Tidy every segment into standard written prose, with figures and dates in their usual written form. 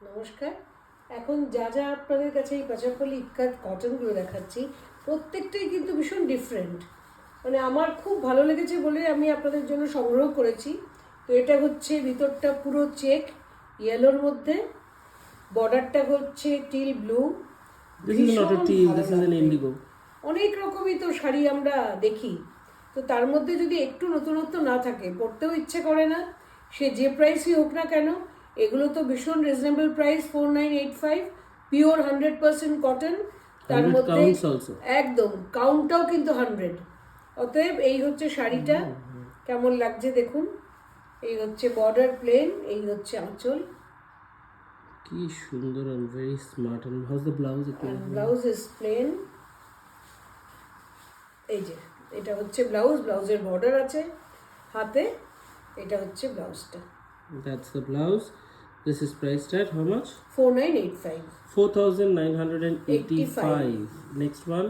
নমস্কার। এখন যা যা আপনাদের কাছে এই পাচারপল্লী ইক্কাত কটনগুলো দেখাচ্ছি, প্রত্যেকটাই কিন্তু ভীষণ ডিফারেন্ট। মানে আমার খুব ভালো লেগেছে বলে আমি আপনাদের জন্য সংগ্রহ করেছি। তো এটা হচ্ছে ভিতরটা পুরো চেক ইয়েলোর মধ্যে, বর্ডারটা হচ্ছে টিল ব্লু। অনেক রকমই তো শাড়ি আমরা দেখি, তো তার মধ্যে যদি একটু নতুনত্ব না থাকে পড়তেও ইচ্ছে করে না, সে যে প্রাইসই হোক না কেন। এগুলো তো ভীষণ রিজনেবল প্রাইস, 4985, পিওর 100% কটন। তার মধ্যে একদম কাউন্টটাও কিন্তু 100। অতএব এই হচ্ছে শাড়িটা, কেমন লাগছে দেখুন। এই হচ্ছে বর্ডার প্লেন, এই হচ্ছে আঁচল। কি সুন্দর and very smart. And how's the blouse? Blouse is plain. এই যে এটা হচ্ছে ব্লাউজ, ব্লাউজের বর্ডার আছে হাতে। এটা হচ্ছে ব্লাউজটা। That's the blouse. This is priced at how much? 4985। 4985. Next one.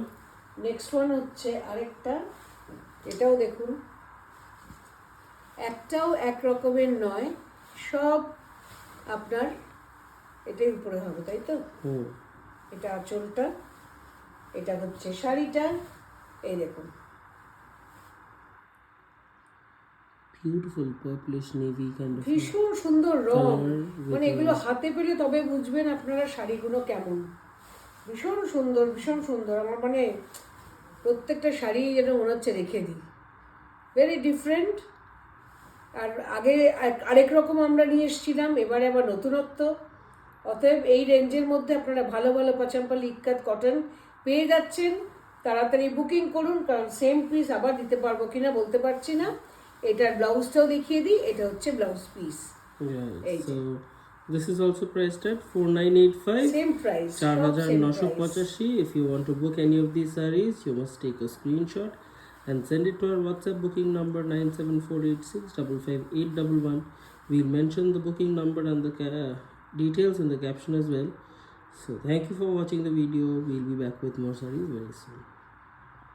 Next one হচ্ছে আরেকটা, এটাও দেখুন। একটাও এক রকমের নয়, সব আপনার এটাই উপরে হবে, তাই তো? এটা আঁচলটা, এটা হচ্ছে শাড়িটা। এই দেখুন, beautiful purplish navy kind of ভীষণ সুন্দর রং। মানে with এগুলো হাতে পেলে তবে বুঝবেন আপনারা শাড়িগুলো কেমন। ভীষণ সুন্দর, ভীষণ সুন্দর। আমার মানে প্রত্যেকটা শাড়ি যেন মনে হচ্ছে রেখে দিই, ভেরি ডিফারেন্ট। আর আগে আরেক রকম আমরা নিয়ে এসেছিলাম, এবারে আবার নতুনত্ব। অতএব এই রেঞ্জের মধ্যে আপনারা ভালো ভালো পাচারপল্লী ইক্কাত কটন পেয়ে যাচ্ছেন। তাড়াতাড়ি বুকিং করুন, কারণ সেম পিস আবার দিতে পারবো কিনা বলতে পারছি না। এটার ব্লাউজটাও দেখিয়ে দিই, এটা হচ্ছে blouse piece. so this is also priced at 4985. Same price, 4985. If you want to book any of these sarees, you must take a screenshot and send it to our WhatsApp booking number 9748655811. We'll mention the booking number and the details in the caption as well. So thank you for watching the video. We'll be back with more sarees very soon.